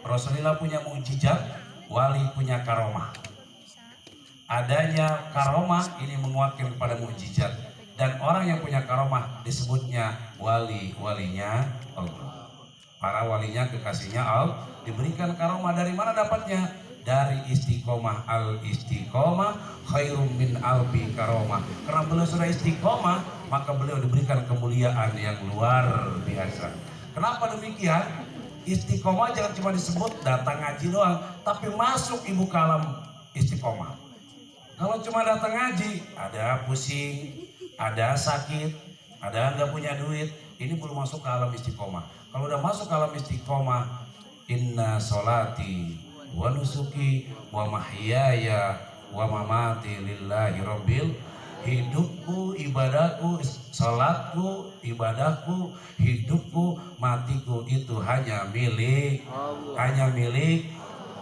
Rasulullah punya mukjizat, wali punya karomah. Adanya karomah ini menguatkan kepada mukjizat, dan orang yang punya karomah disebutnya walinya Allah. Para walinya kekasihnya Allah diberikan karomah. Dari mana dapatnya? Dari istiqomah. Al istiqomah khairum min alfi karomah. Karena beliau sudah istiqomah, maka beliau diberikan kemuliaan yang luar biasa. Kenapa demikian? Istiqomah jangan cuma disebut datang ngaji doang, tapi masuk ibu kalam istiqomah. Kalau cuma datang ngaji, ada pusing, ada sakit, ada nggak punya duit, ini belum masuk ke alam istiqomah. Kalau udah masuk ke alam istiqomah, inna sholati wa nusuki wa mahyaya wa mamati lillahi rabbil, hidupku, ibadahku, salatku, ibadahku, hidupku, matiku itu hanya milik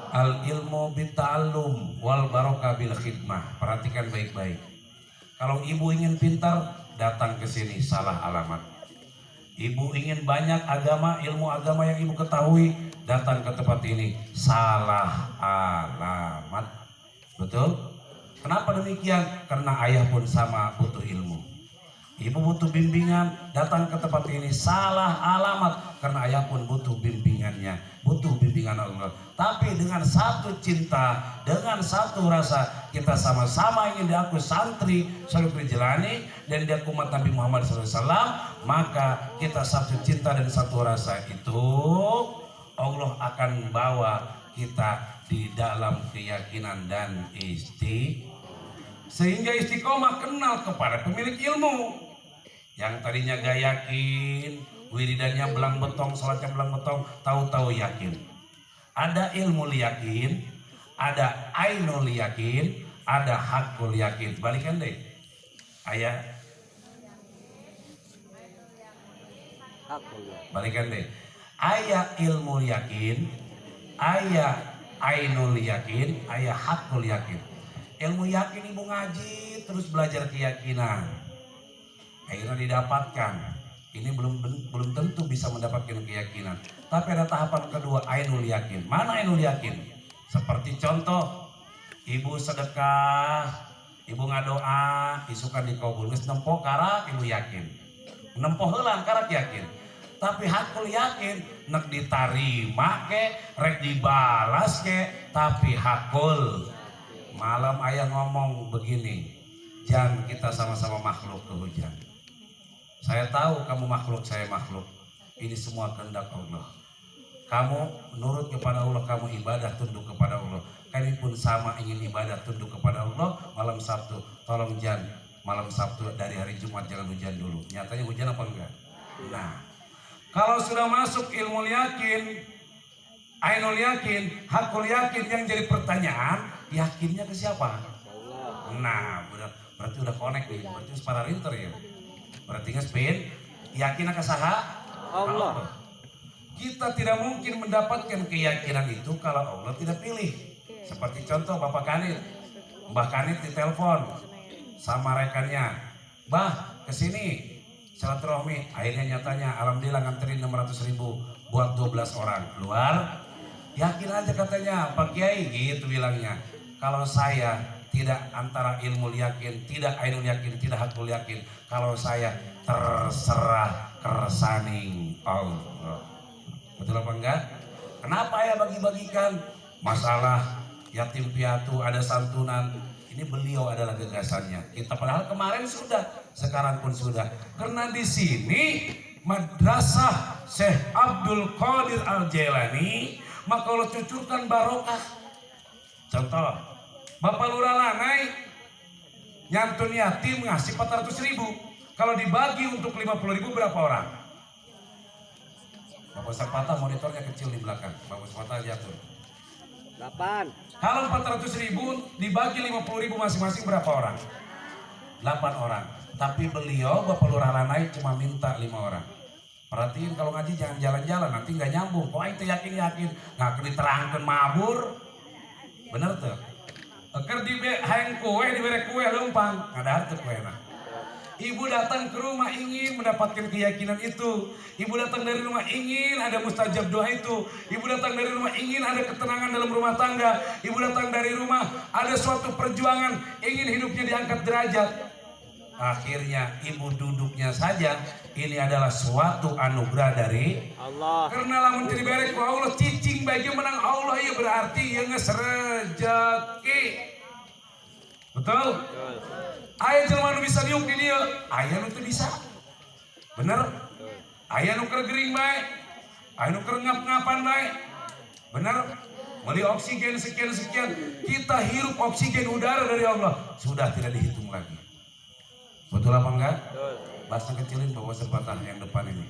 al ilmu bita'allum wal barokah bil khidmah. Perhatikan baik-baik. Kalau ibu ingin pintar, datang ke sini, salah alamat. Ibu ingin banyak agama, ilmu agama yang ibu ketahui, datang ke tempat ini, salah alamat. Betul? Kenapa demikian? Karena ayah pun sama butuh ilmu. Ibu butuh bimbingan, datang ke tempat ini, salah alamat. Karena ayah pun butuh bimbingannya, butuh bimbingan Allah. Tapi dengan satu cinta, dengan satu rasa, kita sama-sama ingin diaku santri Syariful Jilani dan diaku umat Nabi Muhammad SAW, maka kita satu cinta dan satu rasa itu, Allah akan bawa kita di dalam keyakinan dan sehingga istiqomah kenal kepada pemilik ilmu. Yang tadinya gak yakin, wiridannya belang betong, salatnya belang betong, tahu-tahu yakin. Ada ilmu yakin, ada ainul yakin, ada hakul yakin. Balikan deh ayat, balikan deh ayat ilmu yakin, ayat ainul yakin, ayat hakul yakin. Ilmu yakin ibu ngaji terus belajar keyakinan, akhirnya didapatkan. Ini belum tentu bisa mendapatkan keyakinan. Tapi ada tahapan kedua, ainul yakin. Mana ainul yakin? Seperti contoh, ibu sedekah, ibu ngadoa, isukan dikabul, geus nempo karak ibu yakin. Nempo heulang karak yakin. Tapi hakul yakin, nek ditarima ke, rek dibalas ke, tapi hakul. Malam ayah ngomong begini, Jan, kita sama-sama makhluk ke hujan. Saya tahu kamu makhluk, saya makhluk. Ini semua kehendak Allah. Kamu nurut kepada Allah, kamu ibadah tunduk kepada Allah. Kami pun sama ingin ibadah tunduk kepada Allah. Malam Sabtu, tolong Jan, malam Sabtu dari hari Jumat jangan hujan dulu. Nyatanya hujan apa enggak? Nah, kalau sudah masuk ilmu yakin, ainul yakin, hakul yakin, yang jadi pertanyaan, yakinnya ke siapa? Nah, berarti udah connect nih, berarti para rinter ya. Berarti spin, yakin ke saha? Allah. Kita tidak mungkin mendapatkan keyakinan itu kalau Allah tidak pilih. Seperti contoh Bapak Kanit, Mbah Kanit ditelepon sama rekannya, Bah kesini silaturahmi. Akhirnya nyatanya alhamdulillah nganterin 600.000 buat 12 orang keluar. Yakin aja katanya Pak Kiai, gitu bilangnya. Kalau saya tidak antara ilmu yakin, tidak ainul yakin, tidak hakul yakin. Kalau saya terserah kersaning Allah. Betul apa enggak? Kenapa ya bagi-bagikan? Masalah yatim piatu, ada santunan. Ini beliau adalah gagasannya. Kita padahal kemarin sudah, sekarang pun sudah. Karena di sini Madrasah Syekh Abdul Qadir Al-Jailani, maka Allah cucurkan barokah. Contoh, Bapak Lurah Lanai nyantun yatim ngasih 400.000. Kalau dibagi untuk 50.000 berapa orang? Bapak Sapata monitornya kecil di belakang. Bapak Sapata jatuh. 8. Kalau 400.000 dibagi 50.000 masing-masing berapa orang? 8 orang. Tapi beliau Bapak Lurah Lanai cuma minta 5 orang. Perhatiin kalau ngaji jangan jalan-jalan, nanti nggak nyambung. Kok itu yakin-yakin nggak diterangkan mabur, bener tuh? Ker di hayang kue diberi kue lempang, ada harta kue nah. Ibu datang ke rumah ingin mendapatkan keyakinan itu. Ibu datang dari rumah ingin ada mustajab doa itu. Ibu datang dari rumah ingin ada ketenangan dalam rumah tangga. Ibu datang dari rumah ada suatu perjuangan ingin hidupnya diangkat derajat. Akhirnya ibu duduknya saja ini adalah suatu anugerah dari Allah. karena lamun jadi berek ku Allah cicing bagi menang Allah ya berarti ya ngesrejeki. Betul? Betul. Aya jelema nu bisa diuk di dieu, aya nu teu bisa. Bener? Aya nu keur gering bae, aya nu keur ngap-ngapan bae. Bener? Meuli oksigen sekian-sekian, kita hirup oksigen udara dari Allah, sudah tidak dihitung lagi. Betul apa enggak? Betul. Bassnya kecilin bawa sepatah yang depan ini.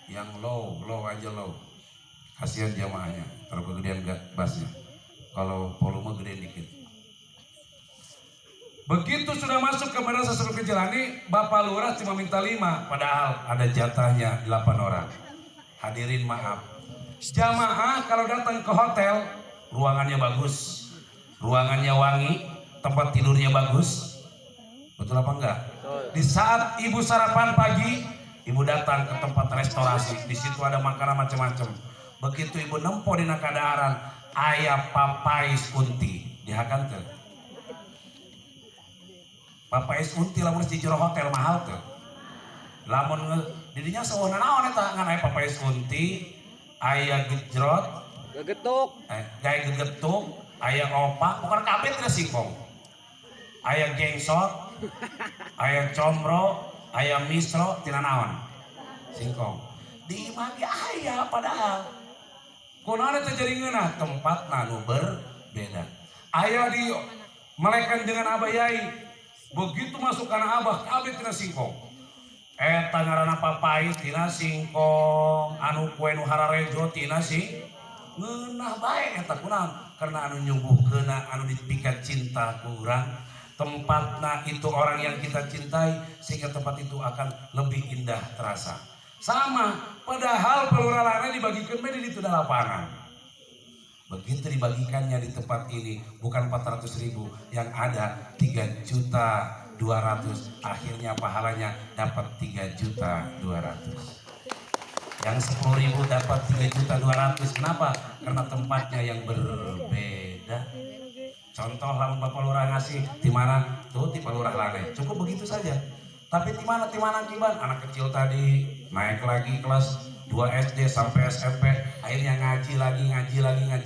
Yang low aja low. Kasihan jamaahnya, terlalu kegedean enggak bassnya. Kalau volume gede dikit. Begitu sudah masuk ke Madrasah Surul Kejelani, Bapak Lurah cuma minta 5, padahal ada jatahnya 8 orang. Hadirin maaf, jamaah kalau datang ke hotel, ruangannya bagus, ruangannya wangi, tempat tidurnya bagus, betul apa enggak? Betul. Di saat ibu sarapan pagi, ibu datang ke tempat restorasi, di situ ada makanan macam-macam. Begitu ibu nempo dina kadaaran, aya papais unti, dihakan teu? Papais unti lamun di jero hotel mahal tuh. Lamun didinya sawana naon eta ngan aya papais unti, aya gejrot, Gegetuk. gaya gegetuk, aya opak, pokoknya kabeh teh singkong. Aya gengsot, aya combro, aya misro, tina naon? Singkong. Di imah ge aya padahal. Kunaon teh jadi ngeunah tempatna nu berbeda. Aya di melekan dengan Abah Yai. Begitu masuk kana Abah, kabeh tina singkong. Eta ngaranna papais tina singkong, anu kue nu hararejo tina singkong. Ngeunah bae eta kunaon? Karena anu nyuguhkeuna anu dipikat cinta ku urang. Tempatna itu orang yang kita cintai sehingga tempat itu akan lebih indah terasa. Sama, padahal peluralana dibagikan beda di teu lapangan. Begitu dibagikannya di tempat ini bukan 400.000 yang ada 3.200.000, akhirnya pahalanya dapat 3.200.000. Yang 10.000 dapat 3.200.000. Kenapa? Karena tempatnya yang berbeda. Contoh lamun Bapak Lurah ngasih di mana? Tuh di Lurah Lane. Cukup begitu saja. Tapi di mana akibat anak kecil tadi naik lagi kelas 2 SD sampai SMP, akhirnya ngaji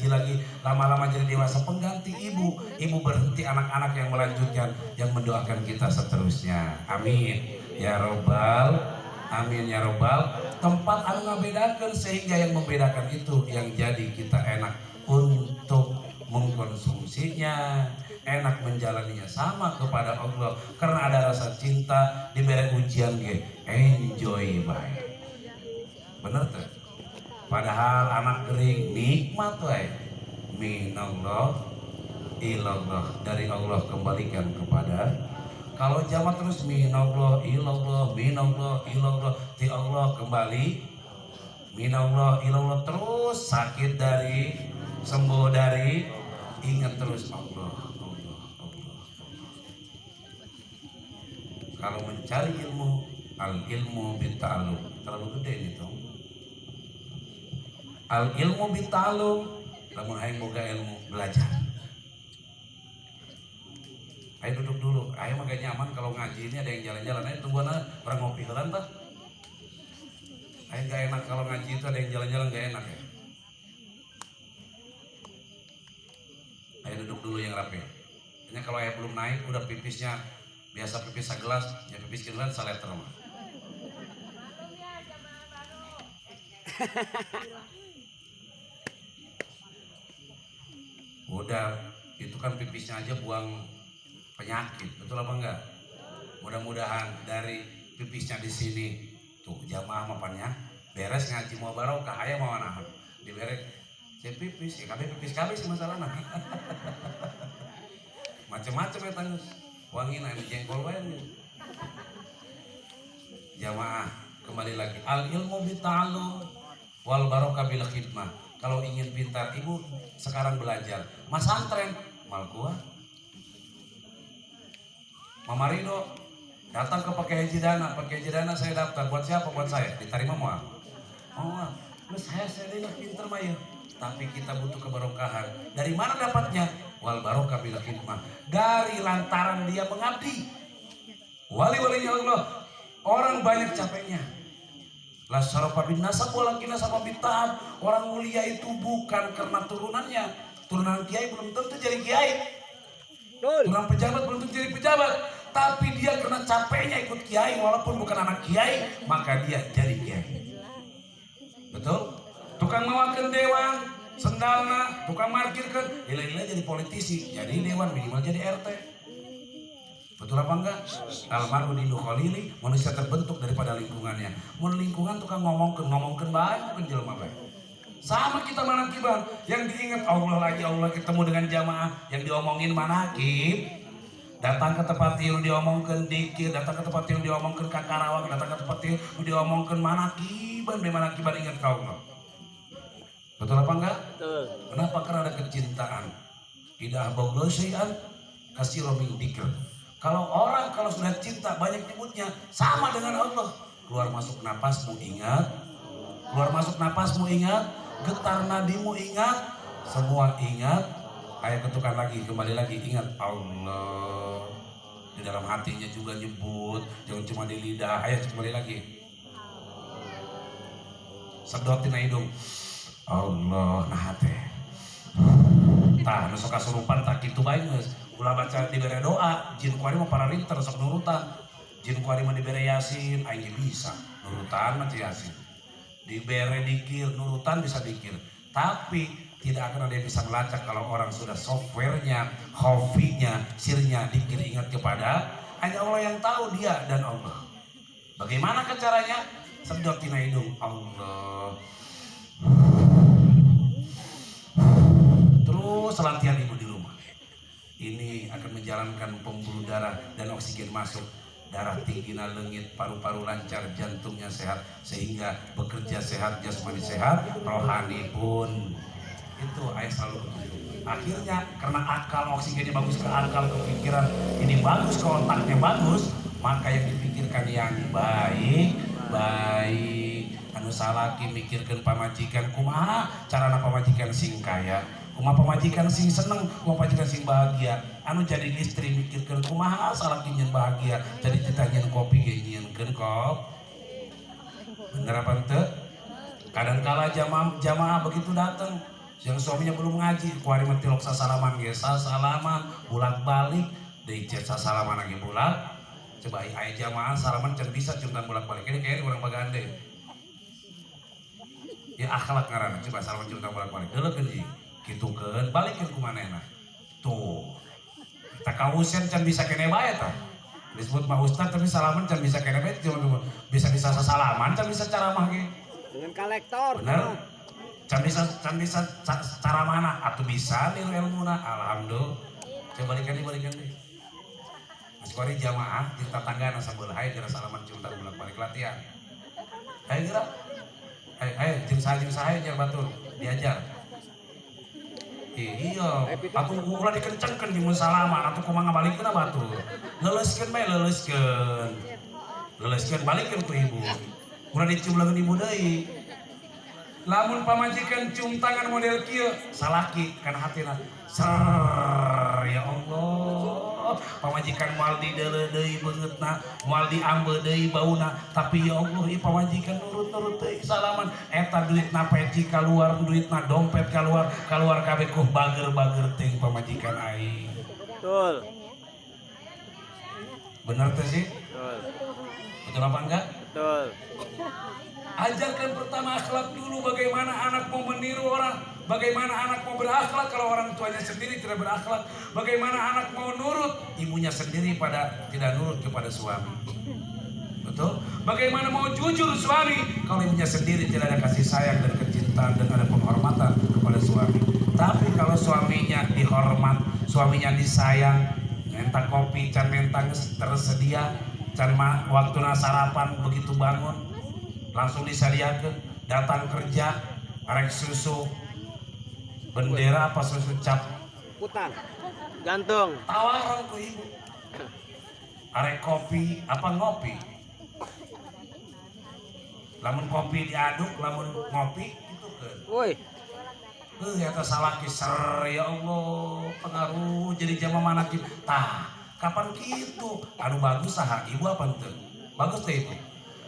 lagi, lama-lama jadi dewasa pengganti ibu berhenti, anak-anak yang melanjutkan, yang mendoakan kita seterusnya. Amin ya robbal, amin ya robbal. Tempat anu ngabedakeun sehingga yang membedakan itu yang jadi kita enak untuk mengkonsumsinya, enak menjalaninya sama kepada Allah karena ada rasa cinta, diberi ujian ge enjoy baik. Bener tuh. Padahal anak kering nikmat tuh minallah ilallah, dari Allah kembalikan kepada. Kalau jamaah terus minallah ilallah ti Allah kembali, minallah ilallah terus, sakit dari, sembuh dari, ingat terus Allah. Kalau mencari ilmu, al ilmu bitta'allum, terlalu gede gitu. Al ilmu bitta'allum, lamun hayang boga ilmu, belajar. Ayo duduk dulu, ayo mah gak nyaman kalau ngaji ini ada yang jalan-jalan, ayo tungguan aja orang ngopi heula tah. Ayo gak enak kalau ngaji itu ada yang jalan-jalan, gak enak ya. Ayo duduk dulu yang rapi. Ini kalau ayo belum naik udah pipisnya biasa pipis segelas, ya pipis gelas saleter mah. Udah, itu kan pipisnya aja buang penyakit, betul apa enggak? Mudah-mudahan dari pipisnya di sini tuh jamaah mapannya beres ngaji mau barokah, aya mau nahan diberek saya pipis, ya pipis sih masalahnya. Macem-macem ya tanggus wangi nanti jengkol wae. Jamaah kembali lagi, al ilmu bitta'allum wal barokah bil khidmah. Kalau ingin pintar, ibu sekarang belajar masantren mal kuat. Mama Rido datang ke Pakai Haji Dana, saya daftar. Buat siapa? Buat saya. Diterima mau? Oh, terus saya ini pinter mah ya. Tapi kita butuh keberkahan. Dari mana dapatnya? Wal barokah bil hikmah. Dari lantaran dia mengabdi. Wali-walinya Allah, orang banyak capeknya. La syarafa bin nasab walakin nasaba bin ta'ab. Orang mulia itu bukan karena turunannya. Turunan kiai belum tentu jadi kiai. Turunan pejabat belum tentu jadi pejabat. Tapi dia karena capeknya ikut kiai walaupun bukan anak kiai, maka dia jadi kiai. Betul? Tukang mawakan dewan, sendalna, tukang markirkan, ila-ila jadi politisi, jadi dewan minimal jadi RT. Betul apa enggak? Almarhum Dindu Khalili, manusia terbentuk daripada lingkungannya. Mun lingkungan tukang ngomongkan baik penjelma baik. Sama kita manakiban, yang diingat Allah lagi, Allah ketemu dengan jamaah, yang diomongin manakib. Datang ke tempat yang diomongkan dikir, datang ke tempat yang diomongkan kakarawang, datang ke tempat yang diomongkan manakiban, manakiban ingat kau Allah. Betul apa enggak? Betul. Kenapa? Karena ada kecintaan. Idah baula syai'an kasiro min dzikr. Kalau sudah cinta banyak nyebutnya, sama dengan Allah. Keluar masuk napasmu ingat, keluar masuk napasmu ingat, getar nadimu ingat, semua ingat. Ayat ketukan lagi, kembali lagi ingat Allah. Di dalam hatinya juga nyebut, jangan cuma di lidah. Ayat kembali lagi. Sedotin hidung. Allah nah hati. Tah, nu sok kasurupan tak kitu bae geus. Ulah baca dibere doa, jin kuari mah para rinter sok nurutan. Jin kuari mah dibere yasin, aing bisa. Nurutan mah yasin. Dibere dikir, nurutan bisa dikir. Tapi tidak akan ada yang bisa melacak kalau orang sudah softwarenya, hobinya, sirnya dikir ingat kepada hanya Allah yang tahu dia dan Allah. Bagaimana caranya? Sedotin hidung Allah. Terus latihan ibu di rumah. Ini akan menjalankan pembuluh darah dan oksigen masuk. Darah tinggi lengit, paru-paru lancar, jantungnya sehat. Sehingga bekerja sehat, jasmani sehat, rohani pun. Itu ayat selalu. Akhirnya karena akal oksigennya bagus ke akal, ke pikiran ini bagus, ke otaknya bagus. Maka yang dipikirkan yang baik. Anu salaki mikirkan pamajikan kumaha carana pamajikan sing kaya, kumaha pamajikan sing seneng, kumaha pamajikan sing bahagia. Anu jadi istri mikirkan kumaha salaki nyen bahagia, jadi kita nyen kopi ge nyenkeun kop. Bener apa teu? Kadangkala jamaah begitu datang, yang suaminya belum ngaji, kuari mah tilok sasalaman ge sasalaman, bolak-balik deui cek sasalaman lagi bulak. Coba aya jamaah salaman can bisa cuntan bolak-balik. Ini kayak urang bagande. Ya akhlak ngaranna coba salaman cuntan bolak-balik. Deulekeun ieu. Kitukeun balikeun ku manehna. Tuh. Kita kausen can bisa kene bae tah. Disebut mah ustaz tapi salaman can bisa kene bae cuma bisa salaman can bisa ceramah ge. Dengan kolektor. Bener. Can bisa cara mana? Atuh bisa niru ilmuna. Alhamdulillah. Coba balikan deh. Kuari jamaah di tetanggana sabelah hayu geura salaman cuntan bolak-balik latihan. Hayu geura. Hayu jeung saha jeung batur diajar. Iya, atuh ulah dikencengkeun di mun salaman atuh kumaha ngabalikeunna batur. Leuleuskeun bae leuleuskeun. Leuleuskeun balikeun ku ibu. Ulah dicumleun ibu deui. Lamun pamajikan cium tangan model kieu salaki kana hatina. Ser ya Allah. Pamajikan moal di deuleu deui beungeutna, moal diambe deui bauna, tapi ya Allah ieu pamajikan nurut-nurut deui salaman eta duitna peci kaluar, duitna dompet kaluar kabeh ku bager-bager teuing pamajikan aing. Betul. Bener teh sih? Betul. Betul apa enggak? Betul. Ajarkan pertama akhlak dulu, bagaimana anak mau meniru orang, bagaimana anak mau berakhlak kalau orang tuanya sendiri tidak berakhlak, bagaimana anak mau nurut ibunya sendiri tidak nurut kepada suami. Betul? Bagaimana mau jujur suami kalau ibunya sendiri tidak ada kasih sayang dan kecintaan dan ada penghormatan kepada suami. Tapi kalau suaminya dihormat, suaminya disayang, minta kopi, can minta tersedia, can waktuna sarapan begitu bangun langsung disadiakeun, datang kerja arek susu bendera apa susu cap Putar. Gantung. tawaran ku ibu. arek kopi apa ngopi. Lamun kopi diaduk, lamun ngopi gitu kan. Woi. Eta salaki ser ya Allah, pengaruh jadi jama manakib. Tah, kapan gitu? Anu bagus saha ibu apa ente? Bagus teh itu.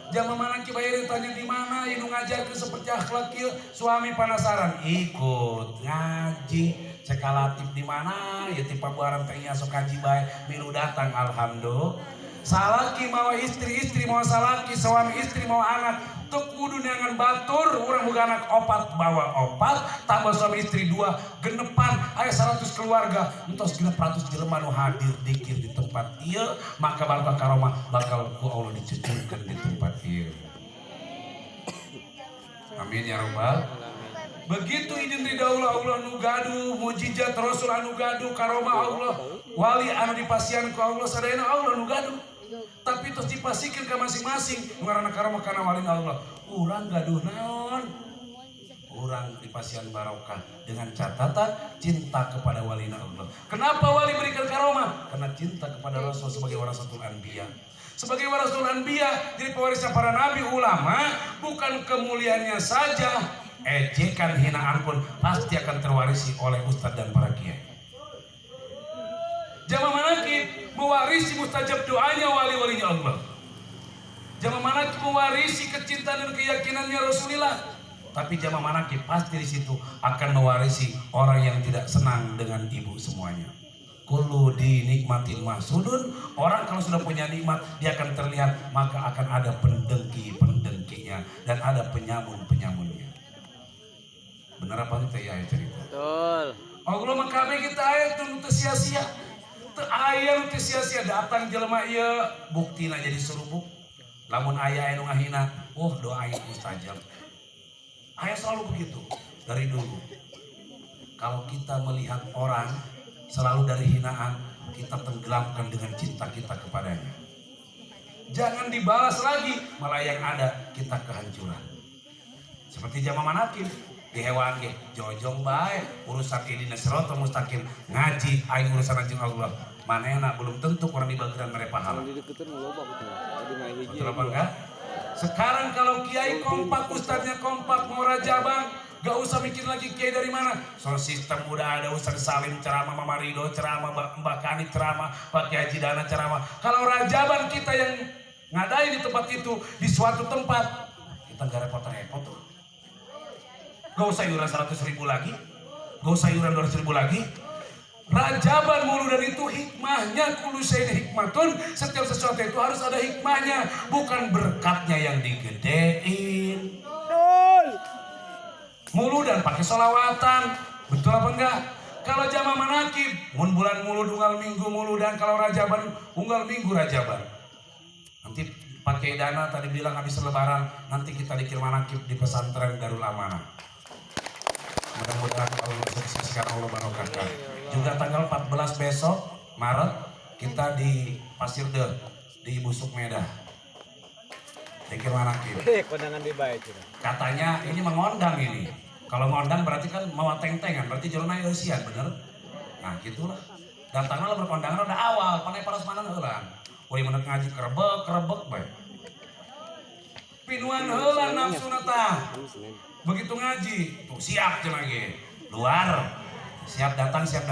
Jama manakib ayeuna tanya di mana anu ngajarkeun seperti akhlak kieu, suami penasaran ikut ngaji. Cekalatif di mana ya tipe barang teh sok kaji bae milu datang alhamdulillah. Salaki mau istri mau salaki, suami istri mau anak tuk kudu neangan batur urang boga anak opat bawa opat tambah suami istri 2 genepan aya 100 keluarga entos 600 jelema nu hadir dikir di tempat ieu maka bakal karomah bakal ku Allah dicucurkeun di tempat ieu. Amin ya rabbal. Begitu idin ridaulah Allah nu gaduh mujizat Rasul anu gaduh karomah Allah wali anu dipasian ku Allah sadayana Allah nu gaduh. Tapi terus dipasikeun ke masing-masing ngaranna karomah kana walina Allah. Urang gaduh naon? Urang dipasian barokah dengan catatan cinta kepada walina Allah. Kenapa wali berikan karomah? Karena cinta kepada Rasul sebagai warasatul anbiya. Sebagai warasatul anbiya, jadi pewarisnya para nabi ulama, bukan kemuliaannya saja, ejekan hinaan pun pasti akan terwarisi oleh ustadz dan para kiai. Jama manakib mewarisi mustajab doanya wali-walinya Allah. Jama manakib mewarisi kecintaan dan keyakinannya Rasulullah. Tapi jama manakib pasti di situ akan mewarisi orang yang tidak senang dengan ibu semuanya. Kullu dinikmatin mahsudun. Orang kalau sudah punya nikmat dia akan terlihat, maka akan ada pendengki-pendengkinya dan ada penyamun-penyamunnya. Benar apa itu ya cerita? Betul. Allah maka kita ayat itu sia-sia. Aya nu teu sia-sia datang jelema ieu buktina jadi surubuk. Lamun aya anu ngahina, doa aing mustajab. Aya selalu begitu dari dulu. Kalau kita melihat orang selalu dari hinaan, kita tenggelamkan dengan cinta kita kepadanya. Jangan dibalas lagi, malah yang ada kita kehancuran. Seperti jama manakib di hewan ge jojong bae urusan ini nasroto mustaqim ngaji aing urusan anjing Allah manehna belum tentu orang dibagian mere pahala. Betul apa enggak? Sekarang kalau kiai kompak, ustadznya kompak, mau rajabang, gak usah mikir lagi kiai dari mana. Soal sistem udah ada Ustadz Salim ceramah, Mama Rido ceramah, Mbak Kani ceramah, Pak Kiai Haji Dana ceramah. Kalau rajaban kita yang ngadain di tempat itu di suatu tempat, kita gak repot-repot tuh. Gak usah iuran 100.000 lagi, gak usah iuran 200.000 lagi. Rajaban mulu dan itu hikmahnya kulu sayyid hikmatun. Setiap sesuatu itu harus ada hikmahnya, bukan berkatnya yang digedein. Betul. Mulu dan pakai sholawatan, betul apa enggak? Kalau jama manakib, mun bulan mulu tunggal minggu mulu dan kalau rajaban unggal minggu rajaban. Nanti pakai dana tadi bilang habis lebaran nanti kita dikirim manakib di pesantren Darul Amanah. Mudah-mudahan Allah sukseskan, Allah barokahkan. Juga tanggal 14 besok Maret kita di Pasir Der di Busuk Medah. Dikir manakib. Kondangan di bae Katanya ini mengondang ini. Kalau ngondang berarti kan mau teng-tengan, berarti jalurna eusian bener. Nah, gitulah. Datangnya lo berkondangan udah awal, panai paras mana heulan. Uri menurut ngaji kerebek bae. Pinuan heulan nafsuna tah. Begitu ngaji, tuh siap cenah ge. Luar. Siap datang, siap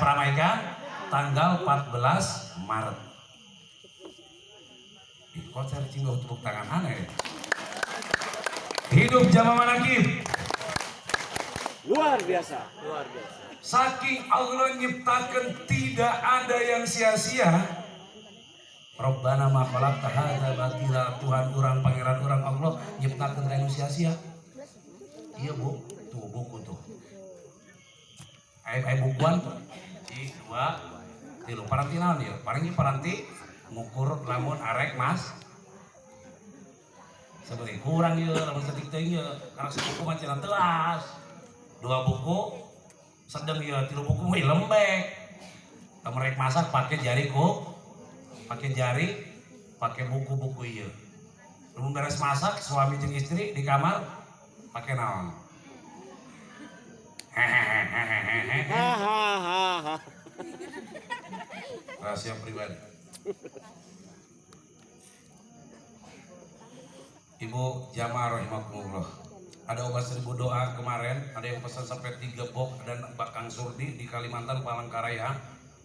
ramaikan tanggal 14 Maret. Konser cinggo tepuk tangan aneh. Hidup jama manakib. luar biasa. Saking Allah nyiptakan tidak ada yang sia-sia. Rabbana ma khalaqta hadza batila, Tuhan urang pangeran urang Allah nyiptakeun anu sia-sia. Iya Bu, tuh buku tuh. Ai bukuan tuh. 1 2 3 paranti naon ieu? Paling paranti ngukur lamun arek Mas. Seperti kurang ieu lamun saeutik teh ieu, karena sebuku mah cenah teuas. 2 buku sedang ieu, 3 buku mah lembek. Lamun rek masak pakai jari pakai jari, pakai buku-buku ieu. Lamun beres masak suami jeung istri di kamar pakai naon? Hahaha. Rahasia pribadi. Ibu jamaah rahimakumullah. Ada obat 1000 doa kemarin, ada yang pesan sampai 3 box, dan Mbak Kang Surdi di Kalimantan Palangkaraya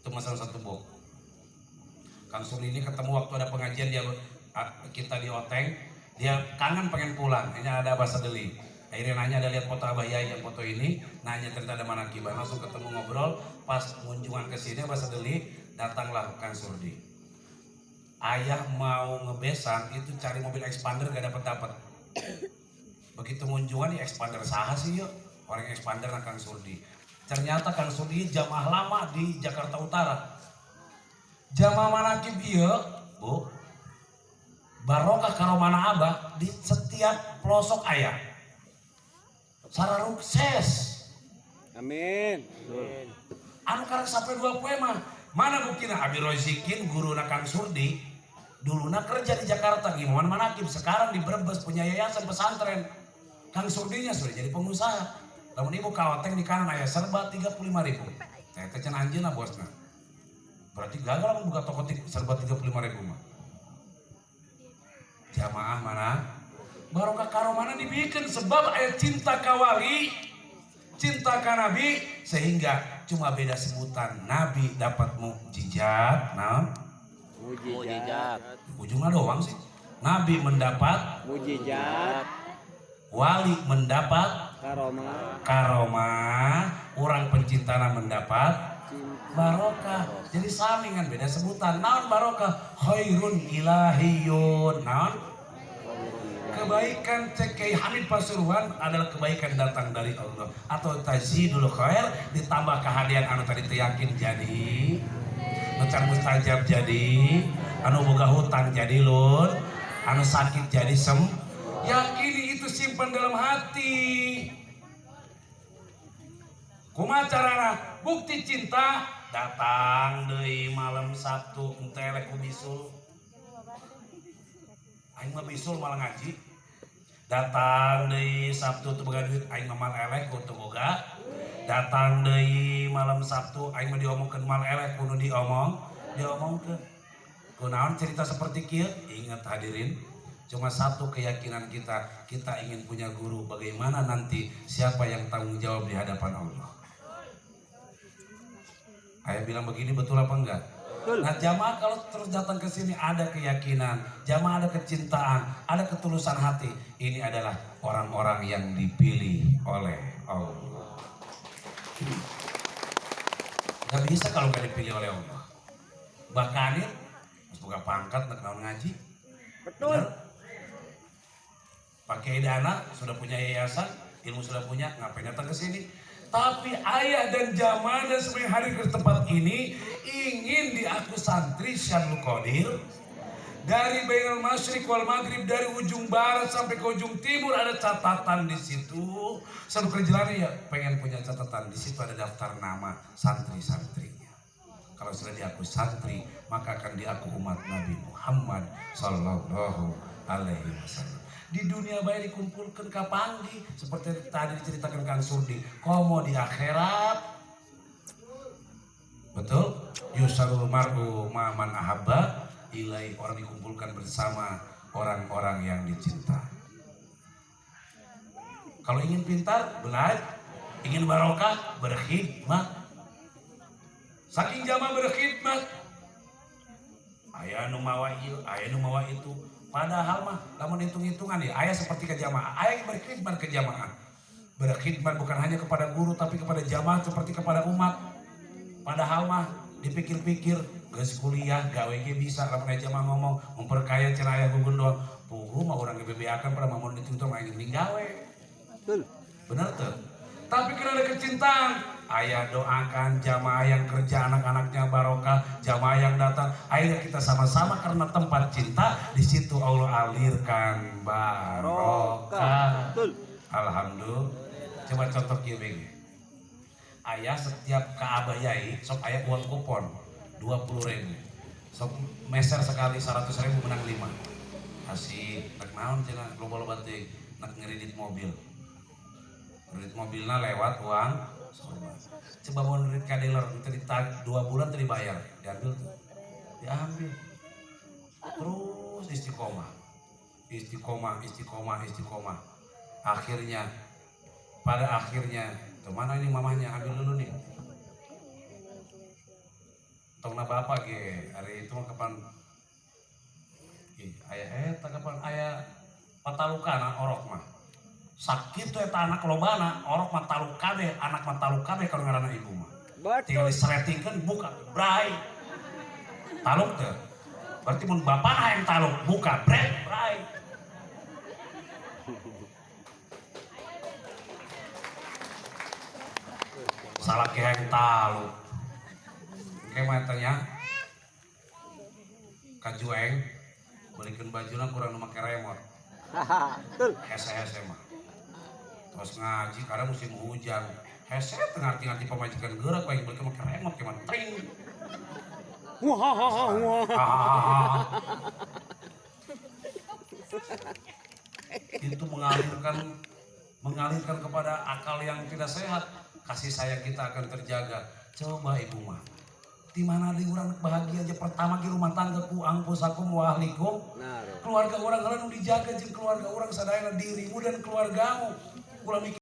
itu pesan 1 box. Kang Surdi ini ketemu waktu ada pengajian dia kita di Oteng, dia kangen pengen pulang, ini ada bahasa Deli. Akhirnya nanya, ada lihat foto Abah Yai yang foto ini, nanya cerita ada manakibah, langsung ketemu ngobrol, pas kunjungan ke sini bahasa Deli, datanglah Kang Surdi. Ayah mau ngebesan itu cari mobil expander gak dapat. Begitu kunjungan di expander saha sih yuk, orang expander Kang Surdi. Ternyata Kang Surdi jamaah lama di Jakarta Utara. Jamaah manakib iya, Bu. Barokah karo mana Abah di setiap pelosok ayah. Sararuk ses. Amin. Anu karek sampai 2 poe mah. Mana buktinya Abi Rozikin guru Kang Surdi dulu kerja di Jakarta gimana manakib, sekarang di Brebes punya yayasan pesantren. Kang Surdinya sudah jadi pengusaha. Namun ibu kawateng di kanan ayah serba 35.000. Saya tecan anjena bosnya. Berarti gagal membuka toko serba 35.000 mah. Jamaah mana? Barokah karo mana dibikin sebab ayat cinta kawali, cinta ka Nabi, sehingga cuma beda sebutan. Nabi dapat mukjizat, nah Mujizat. ujungnya doang sih. Nabi mendapat Mujizat. wali mendapat Karomah. karomah, orang pencintana mendapat barokah. Jadi samingan beda sebutan. Naon barokah? Khairun ilahiyun. Naon? Kebaikan Kiai Hamid Pasuruan adalah kebaikan datang dari Allah. Atau tazidul khair ditambah kehadian anu tadi yakin jadi, nucan mustajab jadi, anu boga hutang jadi lun, anu sakit jadi yakini itu simpan dalam hati. Kumaha carana? Bukti cinta datang deui malam Sabtu entelek ku bisul. Aing mah bisul malah ngaji. Datang deui Sabtu teu boga duit aing mah mal elek ku teu boga. Datang deui malam Sabtu aing mah diomongkeun mal elek kudu diomongkeun. Kunaon cerita seperti kieu? Ingat hadirin, cuma satu keyakinan kita ingin punya guru. Bagaimana nanti siapa yang tanggung jawab di hadapan Allah? Ayah bilang begini betul apa enggak? Nah jamaah kalau terus datang ke sini ada keyakinan, jamaah ada kecintaan, ada ketulusan hati. Ini adalah orang-orang yang dipilih oleh Allah. Gak bisa kalau gak dipilih oleh Allah. Bahkan ini harus buka pangkat nak naon ngaji. Betul. Benar? Pakai dana, sudah punya yayasan, ilmu sudah punya, ngapain datang ke sini? Tapi ayah dan jamaah dan semua yang hadir ke tempat ini ingin diaku santri Syarul Qadir. Dari Bainal Masyriq wal Maghrib, dari ujung barat sampai ke ujung timur ada catatan di situ. Satu kerjaan ya pengen punya catatan, di situ ada daftar nama santri-santrinya. Kalau sudah diaku santri, maka akan diaku umat Nabi Muhammad Sallallahu Alaihi Wasallam. Di dunia baik dikumpulkan kapanggi seperti tadi diceritakan Kang Surdi, komo di akhirat. Betul? Yusarul mar'u ma'man ahabba ilai, orang dikumpulkan bersama orang-orang yang dicinta. Kalau ingin pintar, belajar. Ingin barokah, berkhidmat. Saking jamaah berkhidmat, aya nu mawa ieu, aya nu mawa itu. Padahal mah lamun hitung-hitungan ya, ayah seperti ke jamaah, ayah berkhidmat ke jamaah. Berkhidmat bukan hanya kepada guru tapi kepada jamaah seperti kepada umat. Padahal mah dipikir-pikir, geus kuliah gawe ge bisa, lamun aya jamaah ngomong memperkaya cenah aya gugun doang. Puguh mah urang gebebeakan pada mamun ditung-tung aya geuning gawe. Betul. Bener tuh. Tapi karena ada kecintaan, ayah doakan jamaah yang kerja anak-anaknya barokah, jamaah yang datang, akhirnya kita sama-sama karena tempat cinta, di situ Allah alirkan barokah. Betul. Alhamdulillah. Coba contoh kieu we. Ayah setiap ke Abah Yai, sok ayah uang kupon 20.000. Sok meser sekali 100.000 menang 5. Asik, tak naon cenah loba-loba teh nak ngeredit mobil. Kredit mobilnya lewat uang sorban. Coba mau kredit ka dealer itu ditagih 2 bulan tadi bayar, diambil tuh. Diambil. terus istiqomah. Akhirnya, pada akhirnya, tuh mana ini mamahnya, ambil dulu nih. Tongna bapak ge, hari itu mah kapan? Ayah kapan ayah patalukana orok mah. Sakit tuh eta anak lobana, orok mah taluk kabeh, anak mah taluk kabeh kalau ngaranna ibu mah. Tinggal Betul. diseretingkeun buka, bray. Taluk teh. Berarti mun bapak yang taluk, buka, bray. Salah yang taluk. Kayak tanya kajueng belikan bajuna kurang nu make remote. Betul. Hese mah. Terus ngaji karena musim hujan. Hese ngarti pemajikan gerak bae belikan make remote ke mana tring. Itu mengalirkan kepada akal yang tidak sehat. Kasih sayang kita akan terjaga. Coba ibu mah, di mana di orang bahagia aja pertama di rumah tangga ku angpusakum wa ahlikum. Nah, Keluarga orang kalian dijaga jeung keluarga orang sadayana dirimu dan keluargamu. Ulah mikir